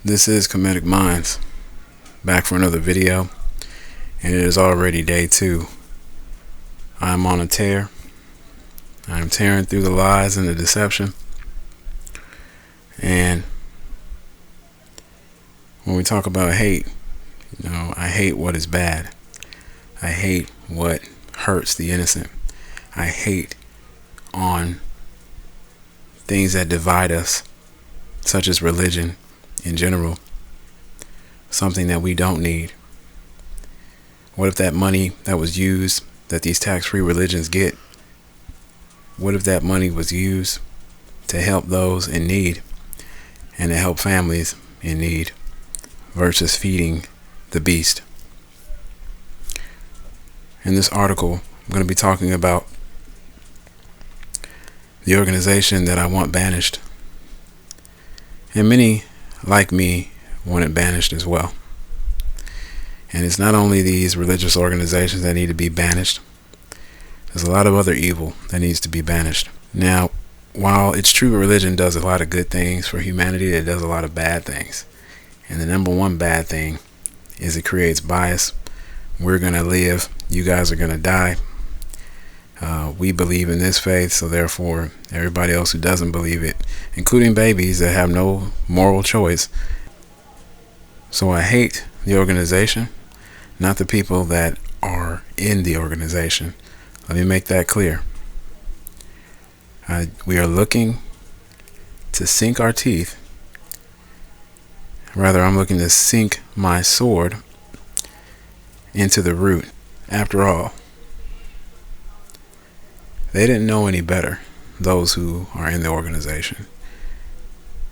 This is Kmtcminds, back for another video, and it is already day 2. I am on a tear. I am tearing through the lies and the deception. And when we talk about hate, I hate what is bad. I hate what hurts the innocent. I hate on things that divide us, such as religion in general, something that we don't need. What if that money that was used, that these tax-free religions get, what if that money was used to help those in need and to help families in need versus feeding the beast? In this article, I'm going to be talking about the organization that I want banished. And many, like me, want it banished as well. And it's not only these religious organizations that need to be banished. There's a lot of other evil that needs to be banished. Now, while it's true religion does a lot of good things for humanity, it does a lot of bad things. And the number one bad thing is it creates bias. We're going to live. You guys are going to die. We believe in this faith, so therefore everybody else who doesn't believe it, including babies that have no moral choice. So I hate the organization, not the people that are in the organization. Let me make that clear. We are looking to sink our teeth. Rather, I'm looking to sink my sword into the root. After all, they didn't know any better, those who are in the organization.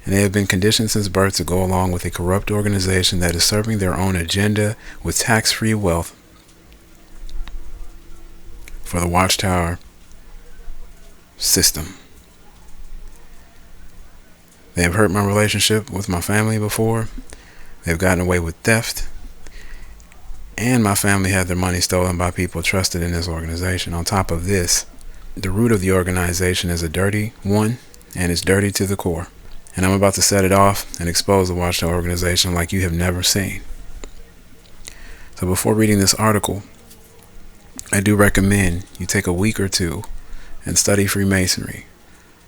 And they have been conditioned since birth to go along with a corrupt organization that is serving their own agenda with tax-free wealth for the Watchtower system. They have hurt my relationship with my family before. They've gotten away with theft. And my family had their money stolen by people trusted in this organization. On top of this, the root of the organization is a dirty one, and it's dirty to the core. And I'm about to set it off and expose the Watchtower organization like you have never seen. So before reading this article, I do recommend you take a week or two and study Freemasonry,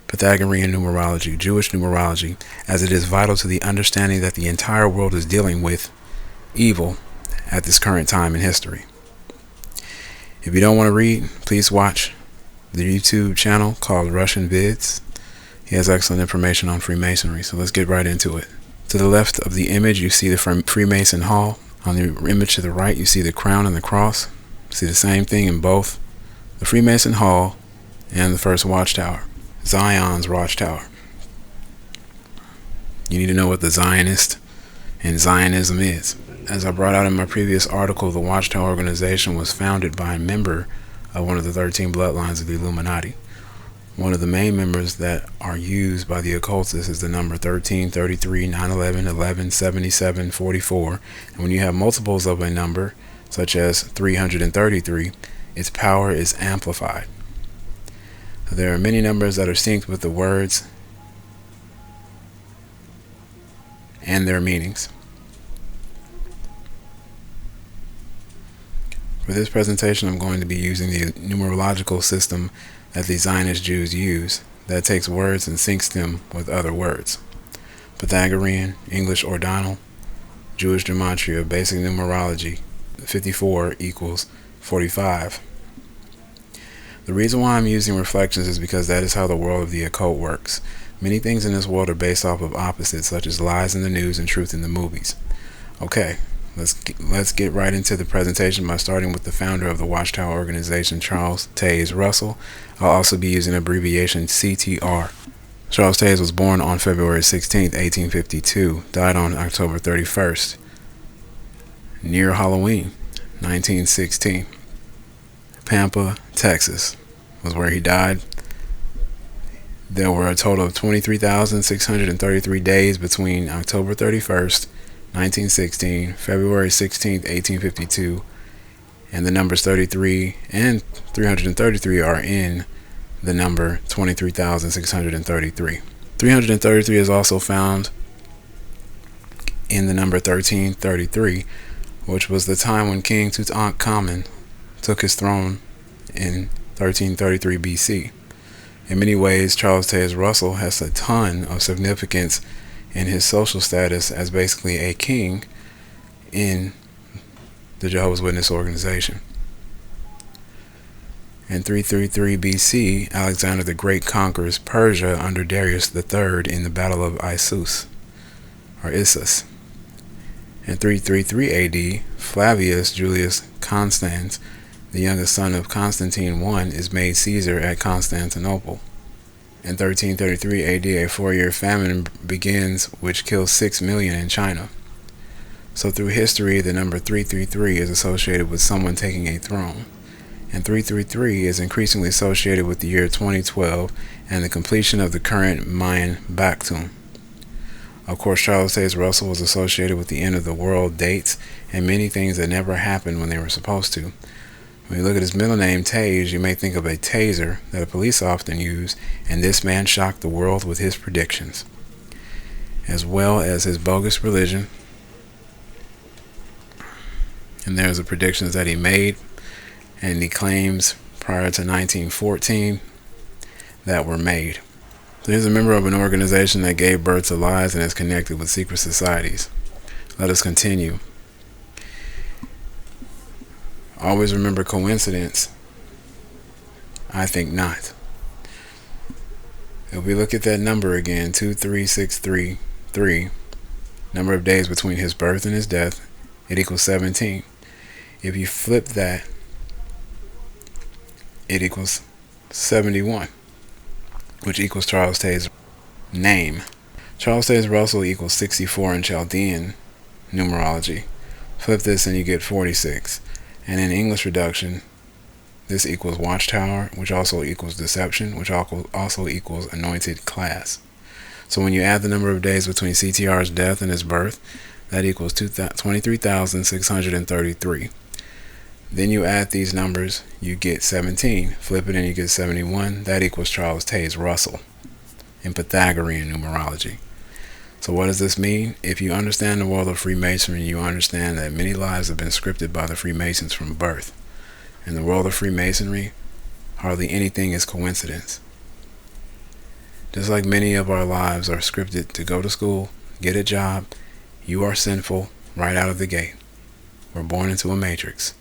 Pythagorean numerology, Jewish numerology, as it is vital to the understanding that the entire world is dealing with evil at this current time in history. If you don't want to read, please watch the YouTube channel called Russian Vids. He has excellent information on Freemasonry, so let's get right into it. To the left of the image, you see the Freemason Hall. On the image to the right, you see the crown and the cross. See the same thing in both the Freemason Hall and the first Watchtower, Zion's Watchtower. You need to know what the Zionist and Zionism is. As I brought out in my previous article, the Watchtower organization was founded by a member of one of the 13 bloodlines of the Illuminati. One of the main members that are used by the occultists is the number 13, 33, 9, 11, 11, 77, 44. And when you have multiples of a number, such as 333, its power is amplified. There are many numbers that are synced with the words and their meanings. For this presentation, I'm going to be using the numerological system that the Zionist Jews use that takes words and syncs them with other words. Pythagorean, English ordinal, Jewish gematria, basic numerology, 54 equals 45. The reason why I'm using reflections is because that is how the world of the occult works. Many things in this world are based off of opposites, such as lies in the news and truth in the movies. Okay, let's get right into the presentation by starting with the founder of the Watchtower organization, Charles Taze Russell. I'll also be using abbreviation CTR. Charles Taze was born on February 16, 1852, died on October 31st, near Halloween, 1916. Pampa, Texas was where he died. There were a total of 23,633 days between October 31st, 1916, February 16th, 1852, and the numbers 33 and 333 are in the number 23,633. 333 is also found in the number 1333, which was the time when King Tutankhamun took his throne in 1333 BC. In many ways, Charles Taze Russell has a ton of significance in his social status as basically a king in the Jehovah's Witness organization. In 333 BC, Alexander the Great conquers Persia under Darius III in the Battle of Issus. In 333 AD, Flavius Julius Constans, the youngest son of Constantine I, is made Caesar at Constantinople. In 1333 AD, a 4-year famine begins which kills 6 million in China. So through history, the number 333 is associated with someone taking a throne. And 333 is increasingly associated with the year 2012 and the completion of the current Mayan Baktun. Of course, Charles Taze Russell was associated with the end of the world dates and many things that never happened when they were supposed to. When you look at his middle name, Tage, you may think of a taser that a police often use, and this man shocked the world with his predictions, as well as his bogus religion. And there's the predictions that he made and the claims prior to 1914 that were made. So he's a member of an organization that gave birth to lies and is connected with secret societies. Let us continue. Always remember coincidence? I think not. If we look at that number again, 23633, number of days between his birth and his death, it equals 17. If you flip that, it equals 71, which equals Charles Taze name. Charles Taze Russell equals 64 in Chaldean numerology. Flip this and you get 46. And in English reduction, this equals Watchtower, which also equals deception, which also equals anointed class. So when you add the number of days between CTR's death and his birth, that equals 23,633. Then you add these numbers, you get 17. Flip it and you get 71. That equals Charles Taze Russell in Pythagorean numerology. So what does this mean? If you understand the world of Freemasonry, you understand that many lives have been scripted by the Freemasons from birth. In the world of Freemasonry, hardly anything is coincidence. Just like many of our lives are scripted to go to school, get a job, you are sinful right out of the gate. We're born into a matrix.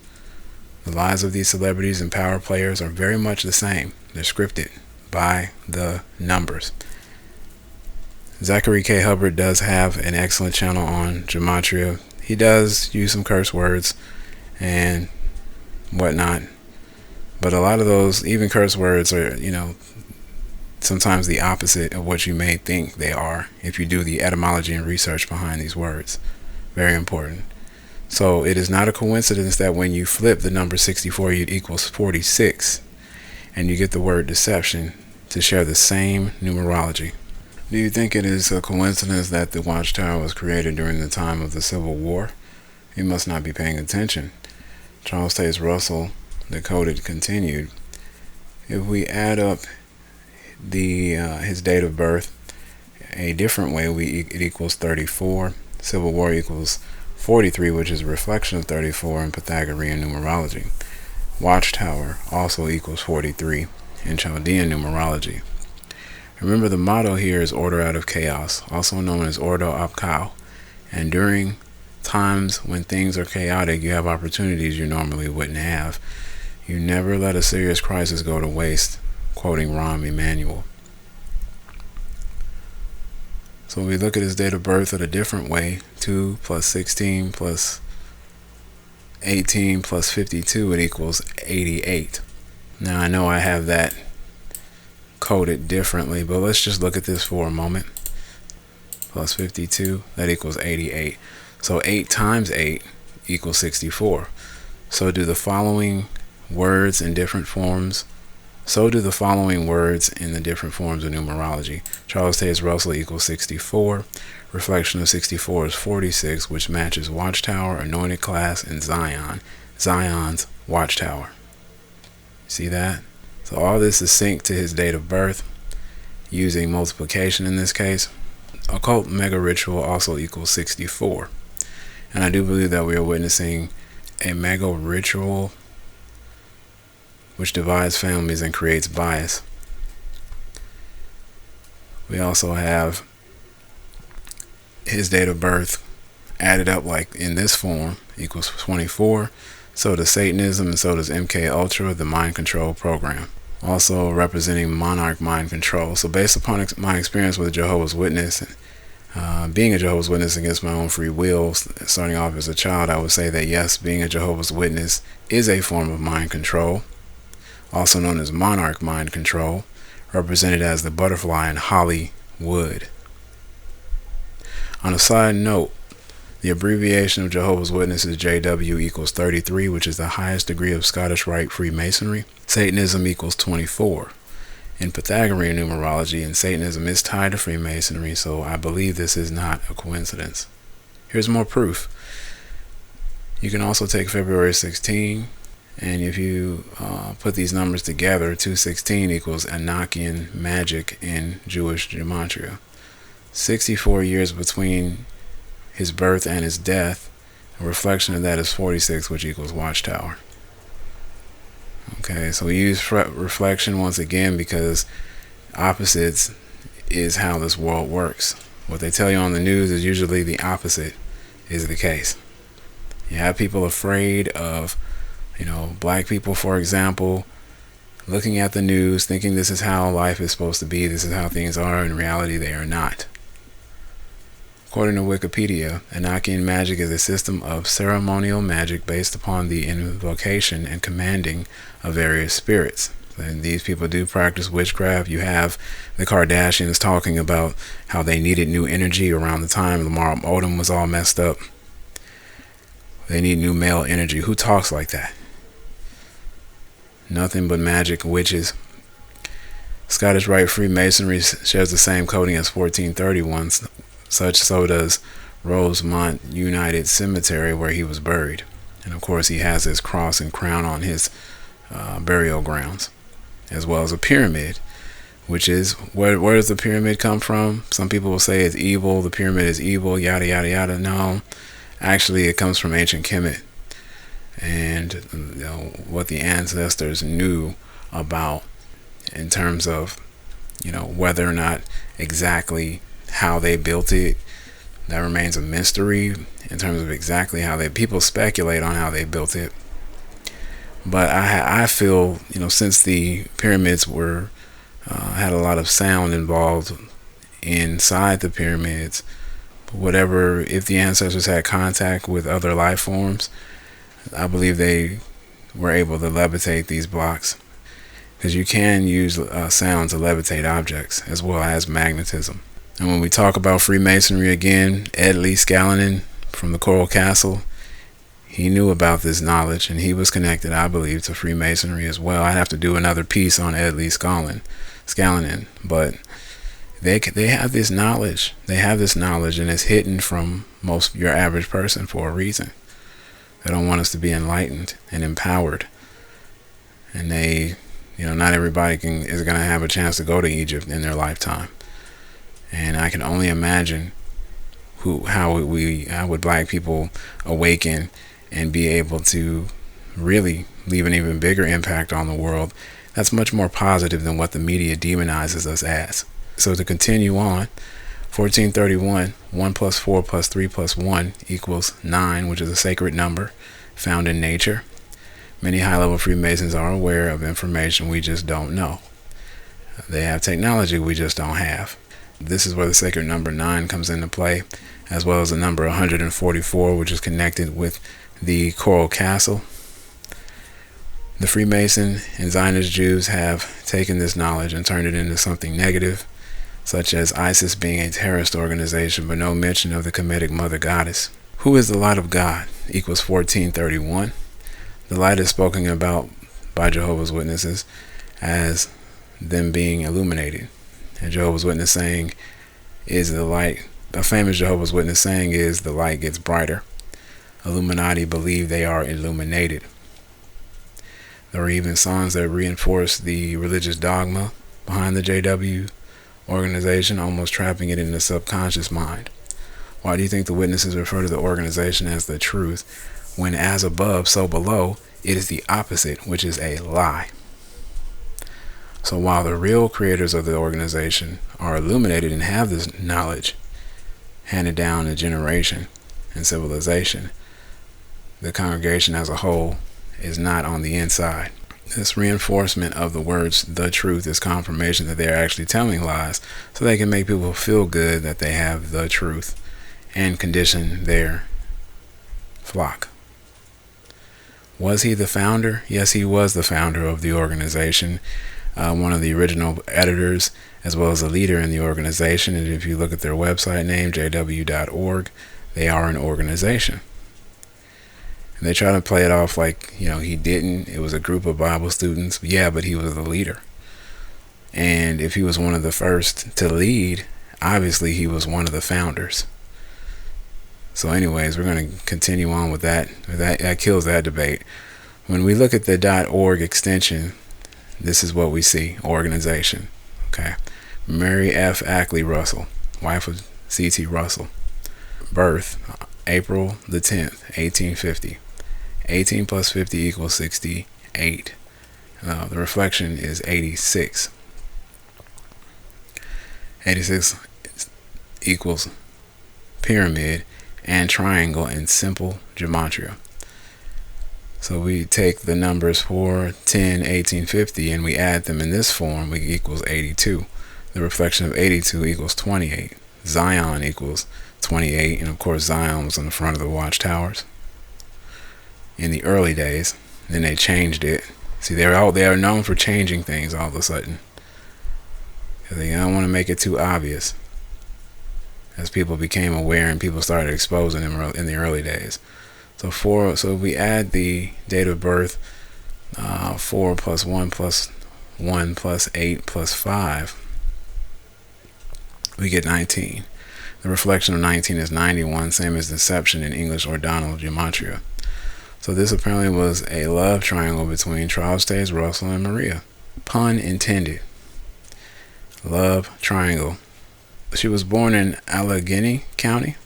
The lives of these celebrities and power players are very much the same. They're scripted by the numbers. Zachary K. Hubbard does have an excellent channel on gematria. He does use some curse words and whatnot, but a lot of those, even curse words, are, sometimes the opposite of what you may think they are if you do the etymology and research behind these words. Very important. So it is not a coincidence that when you flip the number 64, it equals 46, and you get the word deception to share the same numerology. Do you think it is a coincidence that the Watchtower was created during the time of the Civil War? You must not be paying attention. Charles Taze Russell, the coded, continued. If we add up his date of birth a different way, it equals 34. Civil War equals 43, which is a reflection of 34 in Pythagorean numerology. Watchtower also equals 43 in Chaldean numerology. Remember, the motto here is order out of chaos, also known as ordo ab chao. And during times when things are chaotic, you have opportunities you normally wouldn't have. You never let a serious crisis go to waste, quoting Rahm Emanuel. So we look at his date of birth in a different way. 2 plus 16 plus 18 plus 52, it equals 88. Now I know I have that coded differently, but let's just look at this for a moment. Plus 52, that equals 88. So 8 times 8 equals 64. So do the following words in different forms. So do the following words in the different forms of numerology. Charles Taze Russell equals 64. Reflection of 64 is 46, which matches Watchtower, anointed class, and Zion. Zion's Watchtower. See that? So all this is synced to his date of birth using multiplication in this case. occult mega ritual also equals 64. And I do believe that we are witnessing a mega ritual which divides families and creates bias. We also have his date of birth added up like in this form equals 24. So does Satanism, and so does MK Ultra, the mind control program, also representing monarch mind control. So based upon my experience with a Jehovah's Witness, being a Jehovah's Witness against my own free will, starting off as a child, I would say that yes, being a Jehovah's Witness is a form of mind control, also known as monarch mind control, represented as the butterfly in Hollywood. On a side note, the abbreviation of Jehovah's Witnesses, JW, equals 33, which is the highest degree of Scottish Rite Freemasonry. Satanism equals 24 in Pythagorean numerology, and Satanism is tied to Freemasonry, so I believe this is not a coincidence. Here's more proof. You can also take February 16, and if you put these numbers together, 216 equals Enochian magic in Jewish gematria. 64 years between his birth and his death. A reflection of that is 46, which equals Watchtower. Okay, so we use reflection once again because opposites is how this world works. What they tell you on the news is usually the opposite is the case. You have people afraid of, black people, for example, looking at the news, thinking this is how life is supposed to be, this is how things are. In reality, they are not. According to Wikipedia, Enochian magic is a system of ceremonial magic based upon the invocation and commanding of various spirits. And these people do practice witchcraft. You have the Kardashians talking about how they needed new energy around the time Lamar Odom was all messed up. They need new male energy. Who talks like that? Nothing but magic, witches. Scottish Rite Freemasonry shares the same coding as 1431. So does Rosemont United Cemetery, where he was buried. And of course he has his cross and crown on his burial grounds, as well as a pyramid, which is, where does the pyramid come from? Some people will say it's evil, the pyramid is evil, yada yada yada. No, actually it comes from ancient Kemet, and what the ancestors knew about in terms of whether or not exactly how they built it. That remains a mystery in terms of exactly how people speculate on how they built it. But I feel, since the pyramids were had a lot of sound involved inside the pyramids, if the ancestors had contact with other life forms, I believe they were able to levitate these blocks, because you can use sound to levitate objects as well as magnetism. And when we talk about Freemasonry again, Ed Lee Skallagnan from the Coral Castle, he knew about this knowledge, and he was connected, I believe, to Freemasonry as well. I'd have to do another piece on Ed Lee Skallagnan, but they have this knowledge. They have this knowledge, and it's hidden from your average person for a reason. They don't want us to be enlightened and empowered. And not everybody is going to have a chance to go to Egypt in their lifetime. And I can only imagine how would black people awaken and be able to really leave an even bigger impact on the world that's much more positive than what the media demonizes us as. So to continue on, 1431, 1 plus 4 plus 3 plus 1 equals 9, which is a sacred number found in nature. Many high-level Freemasons are aware of information we just don't know. They have technology we just don't have. This is where the sacred number 9 comes into play, as well as the number 144, which is connected with the Coral Castle. The Freemason and Zionist Jews have taken this knowledge and turned it into something negative, such as ISIS being a terrorist organization, but no mention of the Kemetic Mother Goddess. Who is the light of God? Equals 1431. The light is spoken about by Jehovah's Witnesses as them being illuminated. A Jehovah's Witness saying is the light. A famous Jehovah's Witness saying is the light gets brighter. Illuminati believe they are illuminated. There are even songs that reinforce the religious dogma behind the JW organization, almost trapping it in the subconscious mind. Why do you think the witnesses refer to the organization as the truth, when as above, so below, it is the opposite, which is a lie? So while the real creators of the organization are illuminated and have this knowledge handed down in generation and civilization, the congregation as a whole is not on the inside. This reinforcement of the words "the truth" is confirmation that they are actually telling lies, so they can make people feel good that they have the truth and condition their flock. Was he the founder? Yes, he was the founder of the organization, one of the original editors, as well as a leader in the organization. And if you look at their website name, jw.org, they are an organization. And they try to play it off like, he didn't. It was a group of Bible students. Yeah, but he was the leader. And if he was one of the first to lead, obviously he was one of the founders. So anyways, we're going to continue on with that. That kills that debate. When we look at the .org extension, this is what we see. Organization. Okay. Mary F. Ackley Russell, wife of C.T. Russell. Birth, April the 10th, 1850. 18 plus 50 equals 68. The reflection is 86. 86 equals pyramid and triangle in simple gematria. So we take the numbers 4, 10, 18, 50, and we add them in this form, we equals 82. The reflection of 82 equals 28. Zion equals 28, and of course Zion was on the front of the Watchtowers in the early days. Then they changed it. See, they are known for changing things all of a sudden. They don't want to make it too obvious. As people became aware and people started exposing them in the early days. So if we add the date of birth, 4 plus 1 plus 1 plus 8 plus 5, we get 19. The reflection of 19 is 91, same as deception in English ordinal gematria. So this apparently was a love triangle between Charles Taze Russell and Maria. Pun intended. Love triangle. She was born in Allegheny County.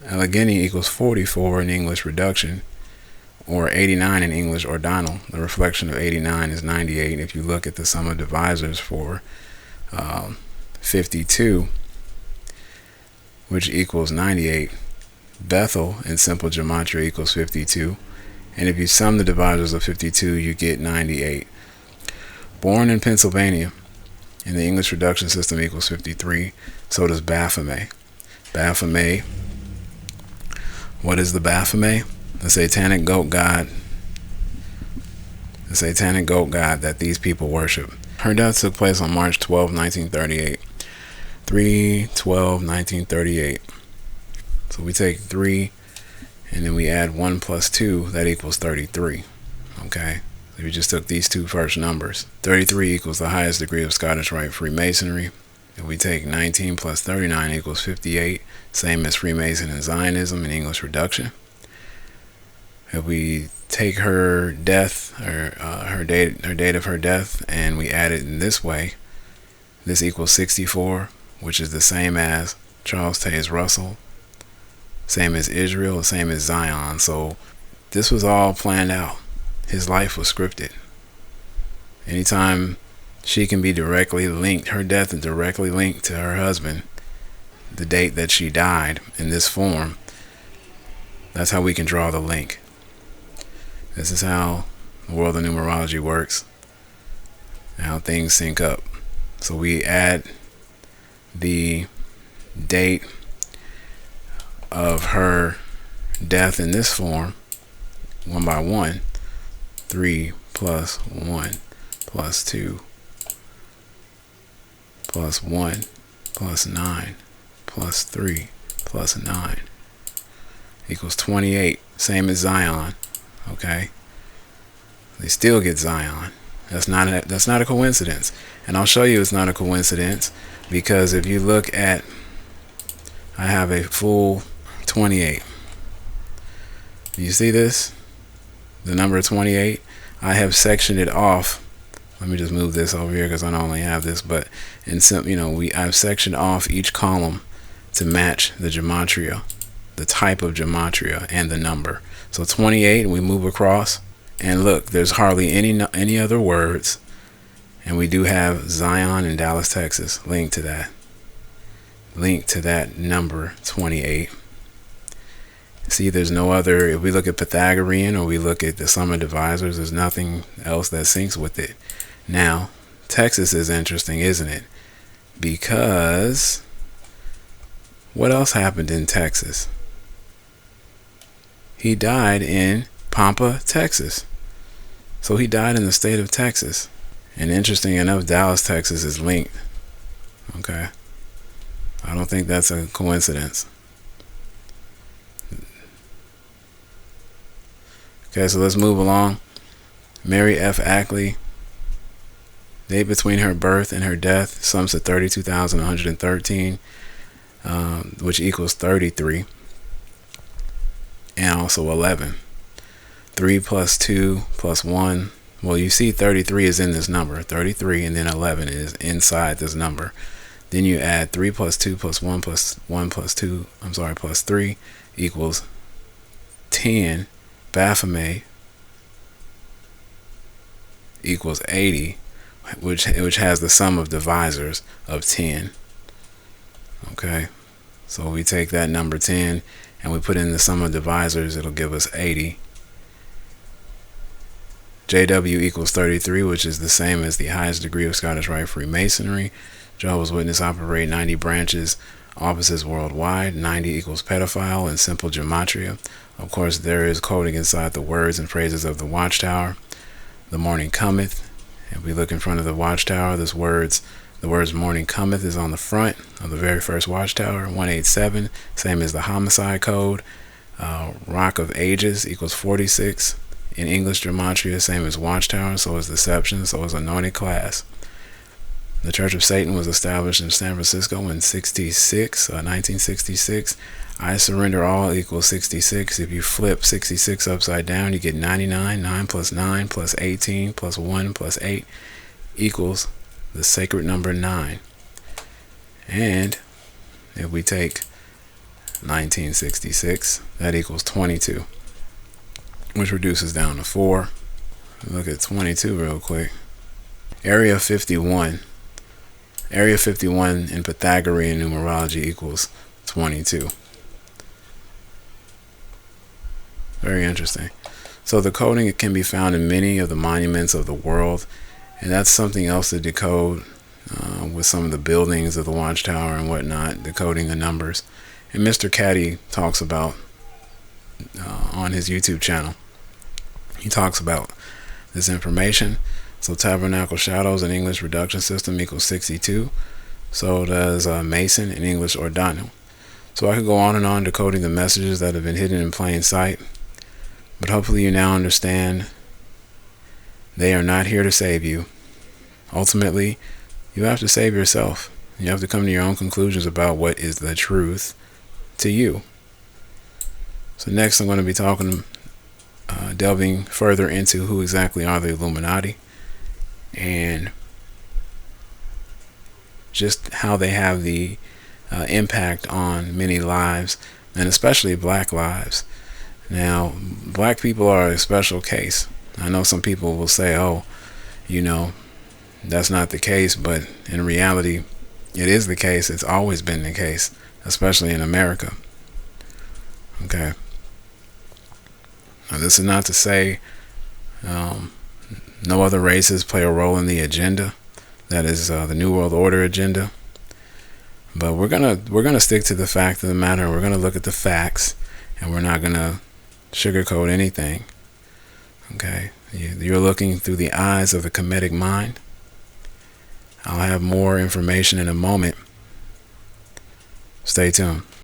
Allegheny equals 44 in English reduction, or 89 in English ordinal. The reflection of 89 is 98. If you look at the sum of divisors for 52, which equals 98, Bethel in simple gematria equals 52. And if you sum the divisors of 52, you get 98. Born in Pennsylvania, in the English reduction system equals 53. So does Baphomet. Baphomet. What is the Baphomet? The satanic goat god. The satanic goat god that these people worship. Her death took place on March 12, 1938. 3/12/1938. So we take 3 and then we add 1 plus 2, that equals 33. Okay? If you just took these two first numbers, 33 equals the highest degree of Scottish Rite Freemasonry. If we take 19 plus 39 equals 58, same as Freemason and Zionism in English reduction. If we take her death, or her date of her death, and we add it in this way, this equals 64, which is the same as Charles Taze Russell, same as Israel, same as Zion. So this was all planned out. His life was scripted. Anytime she can be directly linked, her death is directly linked to her husband, the date that she died in this form, that's how we can draw the link. This is how the world of numerology works, and how things sync up. So we add the date of her death in this form, one by one. 3 plus 1 plus 2 plus 1 plus 9 plus 3 plus 9 equals 28. Same as Zion. Okay? They still get Zion. That's not a coincidence. And I'll show you it's not a coincidence, because if you look at, I have a full 28. Do you see this? The number 28, I have sectioned it off let me just move this over here because I don't only have this, but in some, I've sectioned off each column to match the gematria, the type of gematria and the number. So 28, we move across, and look, there's hardly any other words, and we do have Zion in Dallas, Texas, linked to that number 28. See, there's no other. If we look at Pythagorean or we look at the sum of divisors, there's nothing else that syncs with it. Now, Texas is interesting, isn't it? Because what else happened in Texas? He died in Pampa, Texas. So he died in the state of Texas. And interesting enough, Dallas, Texas is linked. Okay. I don't think that's a coincidence. Okay, so let's move along. Mary F. Ackley, date between her birth and her death sums to 32,113, which equals 33, and also 11. 3 plus 2 plus 1. Well, you see 33 is in this number, 33, and then 11 is inside this number. Then you add 3 plus 2 plus 1 plus 1 plus 2, plus 3 equals 10. Baphomet equals 80, which has the sum of divisors of 10. Okay, so we take that number 10 and we put in the sum of divisors, it'll give us 80. JW equals 33, which is the same as the highest degree of Scottish Rite Freemasonry. Jehovah's Witnesses operate 90 branches, offices worldwide. 90 equals pedophile in simple gematria. Of course, there is coding inside the words and phrases of the Watchtower. The morning cometh. If we look in front of the Watchtower, the words morning cometh is on the front of the very first Watchtower. 187, same as the homicide code. Rock of Ages equals 46. In English gematria, same as Watchtower, so is deception, so is anointed class. The Church of Satan was established in San Francisco in 1966. I surrender all equals 66. If you flip 66 upside down, you get 99. 9 plus 9 plus 18 plus 1 plus 8 equals the sacred number 9. And if we take 1966, that equals 22, which reduces down to 4. Look at 22 real quick. Area 51. Area 51 in Pythagorean numerology equals 22. Very interesting. So the coding can be found in many of the monuments of the world, and that's something else to decode with some of the buildings of the Watchtower and whatnot, decoding the numbers. And Mr. Caddy talks about on his YouTube channel. He talks about this information. So tabernacle shadows in English reduction system equals 62. So does Mason in English ordinal. So I could go on and on decoding the messages that have been hidden in plain sight. But hopefully you now understand they are not here to save you. Ultimately, you have to save yourself. You have to come to your own conclusions about what is the truth to you. So next I'm going to be delving further into who exactly are the Illuminati and just how they have the impact on many lives, and especially black lives. Now, black people are a special case. I know some people will say, oh, that's not the case, but in reality, it is the case. It's always been the case, especially in America. Okay. Now, this is not to say no other races play a role in the agenda. That is the New World Order agenda. But we're gonna stick to the fact of the matter. We're gonna look at the facts, and we're not gonna sugarcoat anything. Okay, you're looking through the eyes of the Kmtcminds mind. I'll have more information in a moment. Stay tuned.